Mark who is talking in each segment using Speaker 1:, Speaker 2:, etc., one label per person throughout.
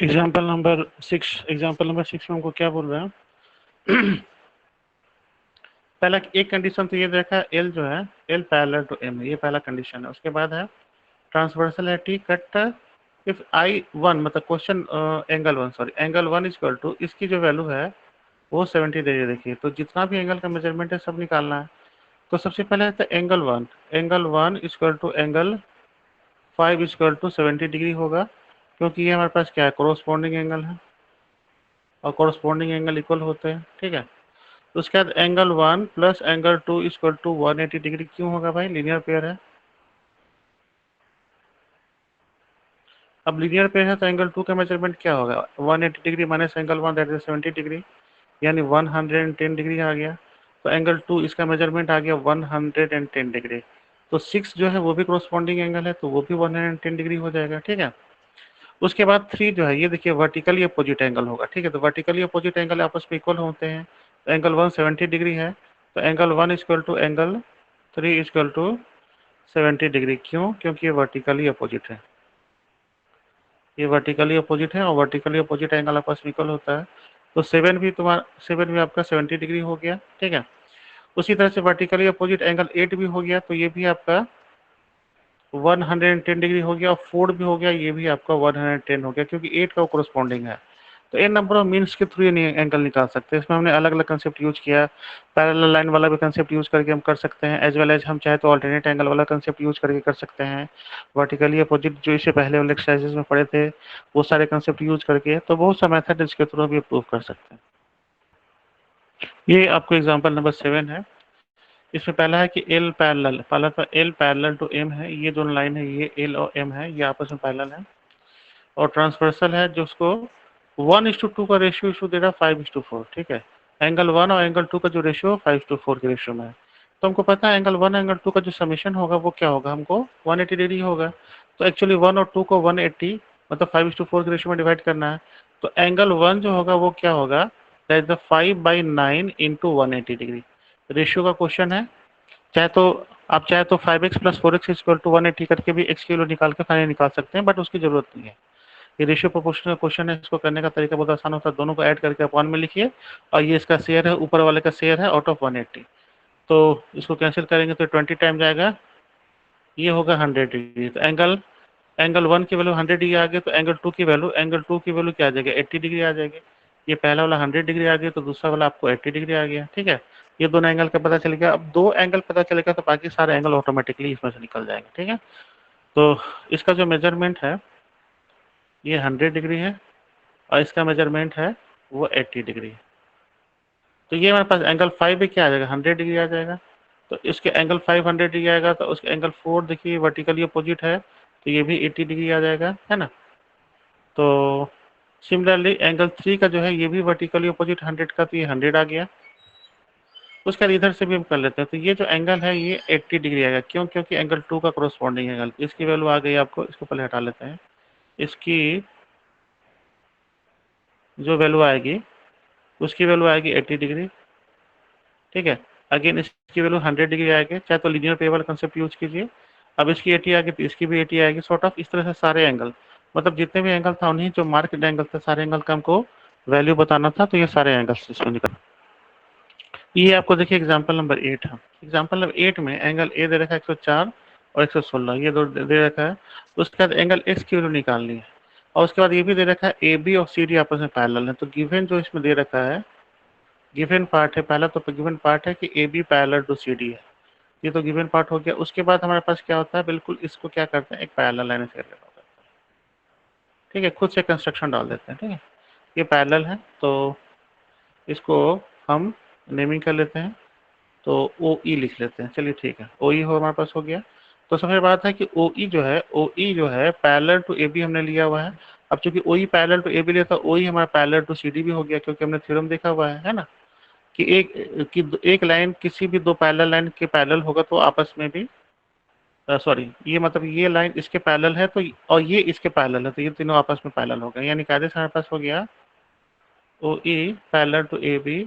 Speaker 1: Example number 6 में हमको क्या बोल रहे हैं? पहला एक कंडीशन तो ये देखा, एल जो है एल पैरेलल टू एम, ये पहला कंडीशन है। उसके बाद है transversality cut if I one, मतलब question angle one is equal to, इसकी जो वैल्यू है वो 70 दे रही है। देखिए, तो जितना भी एंगल का मेजरमेंट है सब निकालना है। तो सबसे पहले है angle one is equal to angle 5 is equal to 70 degree होगा, क्योंकि ये हमारे पास क्या है, कोरोस्पोंडिंग एंगल है और कोरोस्पोंडिंग एंगल इक्वल होते हैं। ठीक है, तो उसके बाद angle one plus angle two equal to 180 degree क्यों होगा भाई, लीनियर पेयर है। अब लीनियर पेयर है तो एंगल टू का मेजरमेंट क्या होगा, 180 degree minus angle one, that is 70 degree, यानी 110 डिग्री आ गया। तो एंगल टू इसका मेजरमेंट आ गया 110 डिग्री। तो 6 जो है वो भी कोरोस्पोंडिंग एंगल है, तो वो भी 110 डिग्री हो जाएगा। ठीक है, उसके बाद 3 जो है ये देखिए वर्टिकली अपोजिट एंगल होगा। ठीक है, तो वर्टिकली अपोजिट एंगल आपस में इक्वल होते हैं। तो एंगल वन 70 डिग्री है, तो angle one equal to angle three equal to 70 degree. क्यों, क्योंकि ये वर्टिकली अपोजिट है, ये वर्टिकली अपोजिट है और वर्टिकली अपोजिट एंगल आपस में इक्वल होता है। तो 7 भी आपका 70 डिग्री हो गया। ठीक है, उसी तरह से वर्टिकली अपोजिट एंगल 8 भी हो गया, तो ये भी आपका 110 डिग्री हो गया, और 4 भी हो गया, ये भी आपका 110 हो गया, क्योंकि 8 का कोरोस्पोंडिंग है। तो एन नंबर ऑफ मीन्स के थ्रू ये एंगल निकाल सकते हैं। इसमें हमने अलग अलग कंसेप्ट यूज किया, पैरेलल लाइन वाला भी कंसेप्ट यूज करके हम कर सकते हैं, एज वेल एज हम चाहे तो अल्टरनेट एंगल वाला कंसेप्ट यूज करके कर सकते हैं, वर्टिकली अपोजिट जो इससे पहले वाले एक्सरसाइजेस में पढ़े थे वो सारे कंसेप्ट यूज करके। तो बहुत सा मेथड इसके थ्रू भी प्रूव कर सकते हैं। ये आपको एग्जाम्पल नंबर 7 है। इसमें पहला है कि एल पैरेलल टू एम है, ये दोनों लाइन है, ये एल और एम है, ये आपस में पैरेलल है। और ट्रांसवर्सल है जो उसको 1:2 का रेशियो इशू दे रहा है 5:4। ठीक है, एंगल वन और एंगल टू का जो रेशियो 5:4 के रेशियो में है। तो हमको पता है एंगल वन एंगल टू का जो समीशन होगा वो क्या होगा, हमको 180 डिग्री होगा। तो एक्चुअली वन और टू को 180 मतलब 5:4 के रेशियो में डिवाइड करना है। तो एंगल वन जो होगा वो क्या होगा, that is 5/9 into 180 degree. Ratio का क्वेश्चन है, चाहे तो आप चाहे तो 5x plus 4x equal to 180 करके भी x की वैल्यू निकाल के फाइनल निकाल सकते हैं, बट उसकी जरूरत नहीं है। ये रेशियो प्रोपोर्शनल का क्वेश्चन है, इसको करने का तरीका बहुत आसान होता है, दोनों को ऐड करके अपॉन में लिखिए, और ये इसका शेयर है, ऊपर वाले का शेयर है आउट ऑफ 180। तो इसको कैंसिल करेंगे तो 20 टाइम जाएगा, ये होगा 100 डिग्री। तो एंगल वन की वैल्यू 100 डिग्री आ गई, तो एंगल टू की वैल्यू क्या आ जाएगी, 80 डिग्री आ जाएगी। ये पहला वाला 100 डिग्री आ गया, तो दूसरा वाला आपको 80 डिग्री आ गया। ठीक है, ये दोनों एंगल का पता चल गया। अब दो एंगल पता चलेगा तो बाकी सारे एंगल ऑटोमेटिकली इसमें से निकल जाएंगे। ठीक है, तो इसका जो मेजरमेंट है ये 100 डिग्री है, और इसका मेजरमेंट है वो 80 डिग्री है। तो ये हमारे पास एंगल 5 भी क्या आ जाएगा, 100 डिग्री आ जाएगा। तो इसके एंगल 5 100 डिग्री आएगा, तो उसके एंगल 4 देखिए वर्टिकली अपोजिट है, तो ये भी 80 डिग्री आ जाएगा, है ना। तो सिमिलरली एंगल 3 का जो है ये भी वर्टिकली अपोजिट 100 का, तो ये 100 आ गया। उसके बाद इधर से भी हम कर लेते हैं, तो ये जो एंगल है ये 80 डिग्री आएगा। क्यों, क्योंकि एंगल 2 का कोरोस्पोंडिंग एंगल, इसकी वैल्यू आ गई आपको, इसको पहले हटा लेते हैं। इसकी जो वैल्यू आएगी उसकी वैल्यू आएगी 80 डिग्री। ठीक है, अगेन इसकी वैल्यू 100 डिग्री आएगी, चाहे तो लीनियर पेयर वाला कंसेप्ट यूज कीजिए। अब इसकी 80 आएगी तो इसकी भी 80 आएगी, सॉर्ट ऑफ इस तरह से सारे एंगल, मतलब जितने भी एंगल था उन्हीं जो मार्केट एंगल थे सारे एंगल का हमको वैल्यू बताना था, तो ये सारे एंगल्स इसमें निकल। ये आपको देखिए एग्जाम्पल नंबर 8 है। एग्जाम्पल नंबर 8 में एंगल ए दे रखा है 104 और 116, ये दो दे रखा है। उसके बाद एंगल एक्स की वैल्यू निकालनी है, और उसके बाद ये भी दे रखा है ए बी और सी डी आपस में पैरेलल है। तो गिवन जो इसमें दे रखा है, गिवन पार्ट है पहला, तो गिवन पार्ट है कि a B parallel to C d है, ये तो गिवन पार्ट हो गया। उसके बाद हमारे पास क्या होता है, बिल्कुल इसको क्या करते हैं, एक पैरेलल लाइन से करते हैं। ठीक है, खुद से कंस्ट्रक्शन डाल देते हैं। ठीक है, ये पैरेलल है, तो इसको हम नेमिंग कर लेते हैं, तो ओ ई लिख लेते हैं। चलिए ठीक है, ओ ई हो हमारे पास हो गया। तो सबसे बात है कि ओ ई जो है पैरेलल टू ए बी हमने लिया हुआ है। अब चूंकि O E parallel to A B लिया था, ओ ई हमारा पैरेलल टू सी डी भी हो गया, क्योंकि हमने थ्योरम देखा हुआ है ना, कि एक लाइन किसी भी दो पैरेलल लाइन के पैरेलल होगा तो आपस में भी सॉरी, ये मतलब ये लाइन इसके पैरेलल है तो, और ये इसके पैरेलल है, तो ये तीनों आपस में पैरेलल हो गए, यानी कायदे से हमारे पास हो गया O E parallel to A B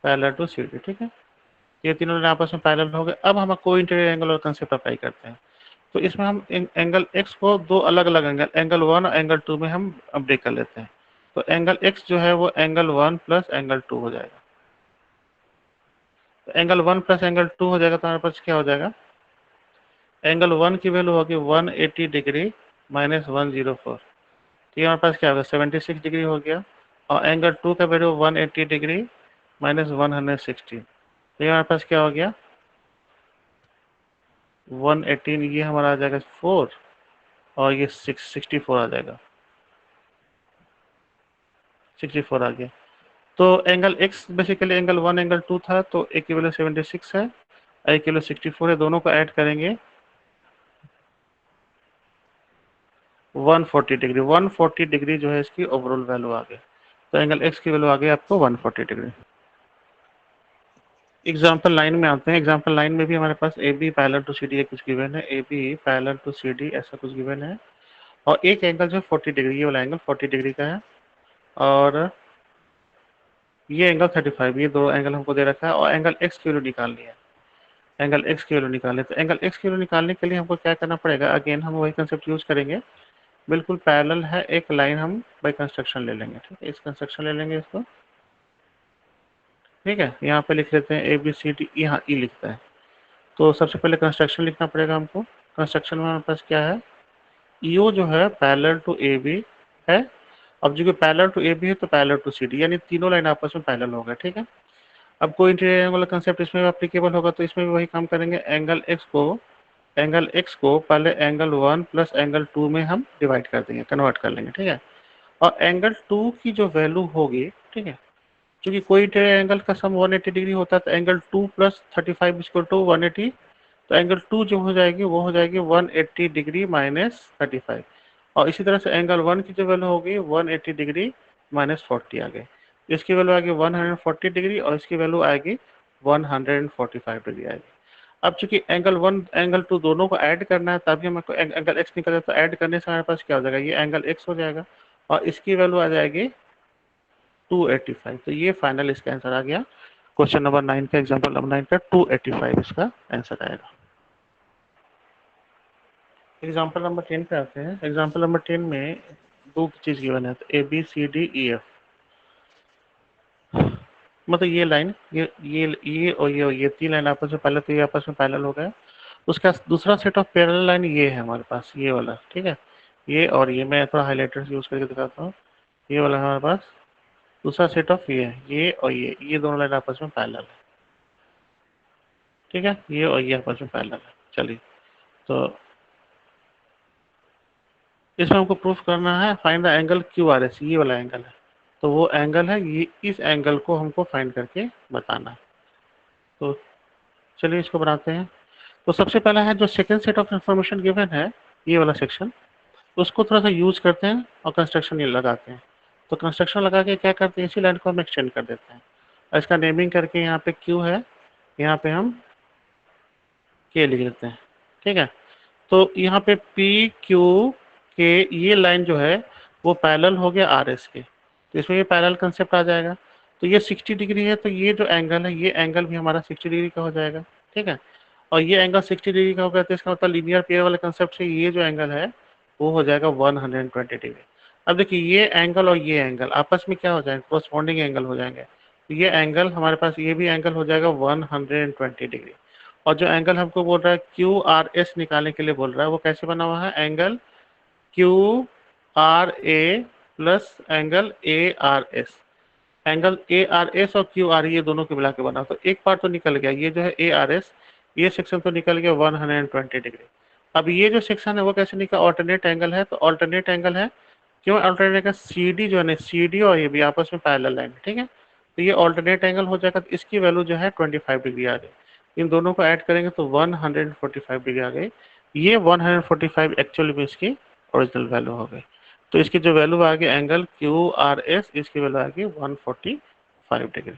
Speaker 1: parallel to C D. ठीक है, ये तीनों लाइन आपस में पैरेलल हो गए। अब हम को इंटीरियर एंगल और कंसेप्ट अप्लाई करते हैं। तो इसमें हम एंगल एक्स को दो अलग अलग एंगल 1 और एंगल 2 में हम ब्रेक कर लेते हैं। तो एंगल एक्स जो है वो एंगल 1 प्लस एंगल 2 हो जाएगा। तो एंगल 1 प्लस एंगल 2 हो जाएगा, तो हमारे पास क्या हो जाएगा, एंगल 1 की वैल्यू होगी 180 डिग्री माइनस 104, तो ये हमारे पास क्या होगा 76 डिग्री हो गया। और एंगल 2 का वैल्यू 180 डिग्री माइनस 160, तो ये हमारे पास क्या हो गया 118, ये हमारा आ जाएगा 4 और ये 64 आ जाएगा, 64 आ गया। तो angle x basically angle 1 angle 2 था, तो एक की वैल्यू 76 है, एक की वैल्यू 64 है, दोनों को ऐड करेंगे 140 डिग्री। 140 डिग्री जो है इसकी ओवरऑल वैल्यू आ गई। तो एंगल एक्स की वैल्यू आ गई आपको 140 डिग्री। एग्जाम्पल लाइन में आते हैं। एग्जाम्पल लाइन में भी हमारे पास A B parallel to C D कुछ गिवन है, A B parallel to C D ऐसा कुछ गिवन है, और एक एंगल जो है 40 डिग्री, ये वाला एंगल 40 डिग्री का है, और ये एंगल 35, ये दो एंगल हमको दे रखा है, और एंगल एक्स की वैल्यू निकालनी है। एंगल एक्स की वैल्यू निकालने, तो एंगल एक्स की वैल्यू निकालने के लिए हमको क्या करना पड़ेगा, अगेन हम वही कंसेप्ट यूज करेंगे। बिल्कुल पैरेलल है, एक लाइन हम बाय कंस्ट्रक्शन ले लेंगे, ठीक है, इस कंस्ट्रक्शन ले लेंगे इसको, ठीक है। यहाँ पे लिख लेते हैं ए बी सी डी, यहाँ ई लिखता है। तो सबसे पहले कंस्ट्रक्शन लिखना पड़ेगा हमको। कंस्ट्रक्शन में हमारे पास क्या है, ईओ जो है पैरेलल टू ए बी है। अब जो पैरेलल टू ए बी है तो पैरेलल टू सी डी, यानी तीनों लाइन आपस में पैरेलल हो गए, ठीक है। अब कोई इंटीरियर एंगल कंसेप्ट इसमें भी एप्लीकेबल होगा, तो इसमें भी वही काम करेंगे। एंगल एक्स को पहले एंगल 1 प्लस एंगल 2 में हम डिवाइड कर देंगे, कन्वर्ट कर लेंगे, ठीक है। और एंगल 2 की जो वैल्यू होगी, ठीक है, क्योंकि कोई इंटीरियर एंगल का सम 180 डिग्री होता है, तो एंगल 2 प्लस 35 इक्वल टू 180, तो एंगल 2 जो हो जाएगी वो हो जाएगी 180 डिग्री माइनस 35। और इसी तरह से एंगल 1 की जो वैल्यू होगी 180 डिग्री माइनस 40 आ गई। इसकी वैल्यू आएगी 140 डिग्री, और इसकी वैल्यू आएगी 145 डिग्री आएगी। अब चूंकि एंगल 1 एंगल 2 दोनों को ऐड करना है, तभी हमको एंगल एक्स निकल जाए, तो ऐड करने से हमारे पास क्या हो जाएगा, ये एंगल एक्स हो जाएगा, और इसकी वैल्यू आ जाएगी 285। तो ये फाइनल इसका आंसर आ गया। क्वेश्चन नंबर 9 का, एग्जाम्पल नंबर 9 का 285 इसका आंसर आएगा। एग्जाम्पल नंबर 10 पे आते हैं। एग्जाम्पल नंबर 10 में दो चीज गिवन है, तो a b c d e f, मतलब ये लाइन, ये और ये तीन लाइन आपस में पहले तो ये आपस में पैरेलल हो गया। उसका दूसरा सेट ऑफ पैरेलल लाइन ये है हमारे पास, ये वाला, ठीक है। ये और ये मैं थोड़ा हाइलाइटर्स यूज करके दिखाता हूँ। ये वाला हमारे पास दूसरा सेट ऑफ ये और ये दोनों लाइन आपस में पैरेलल है, ठीक है। ये और ये आपस में पैरेलल है। चलिए, तो इसमें हमको प्रूफ करना है find the angle Q R S, ये वाला एंगल है, तो वो एंगल है ये, इस एंगल को हमको फाइंड करके बताना है। तो चलिए इसको बनाते हैं। तो सबसे पहला है जो second set of information given है, ये वाला सेक्शन, उसको थोड़ा सा यूज करते हैं और कंस्ट्रक्शन ये लगाते हैं। तो कंस्ट्रक्शन लगा के क्या करते हैं, इसी लाइन को हम एक्सटेंड कर देते हैं, और इसका नेमिंग करके यहाँ पे क्यू है, यहाँ पे हम के लिख देते हैं, ठीक है। तो यहाँ पे पी क्यू के ये लाइन जो है वो पैरेलल हो गया आर एस के, तो इसमें ये पैरेलल कंसेप्ट आ जाएगा। तो ये 60 डिग्री है, तो ये जो एंगल है ये एंगल भी हमारा 60 डिग्री का हो जाएगा, ठीक है। और ये एंगल 60 डिग्री का हो गया, तो इसका मतलब लीनियर पेयर वाले कंसेप्ट से ये जो एंगल है वो हो जाएगा 120 डिग्री। अब देखिए ये एंगल और ये एंगल आपस में क्या हो जाएंगे, कोरस्पॉन्डिंग एंगल हो जाएंगे। तो ये एंगल हमारे पास, ये भी एंगल हो जाएगा 120 डिग्री। और जो एंगल हमको बोल रहा है क्यू आर एस निकालने के लिए बोल रहा है, वो कैसे बना हुआ है, angle Q R A plus angle A R S. Angle A R S और क्यू आर ये दोनों को मिला के बना, तो एक पार्ट तो निकल गया, ये जो है ए आर एस, ये सेक्शन तो निकल गया 120 डिग्री। अब ये जो सेक्शन है वो कैसे निकला, ऑल्टरनेट एंगल है, तो ऑल्टरनेट एंगल है, क्यों ऑल्टरनेट एंगल, सी डी जो है ना, सी डी और ये भी आपस में पैरेलल लाइन, ठीक है। तो ये ऑल्टरनेट एंगल हो जाएगा, तो इसकी वैल्यू जो है 25 डिग्री आ गई। इन दोनों को ऐड करेंगे तो 145 डिग्री आ गई। ये 145 एक्चुअली में इसकी ओरिजिनल वैल्यू हो गई। तो इसकी जो वैल्यू आ गई एंगल क्यू आर एस, इसकी वैल्यू आ गई 145 डिग्री।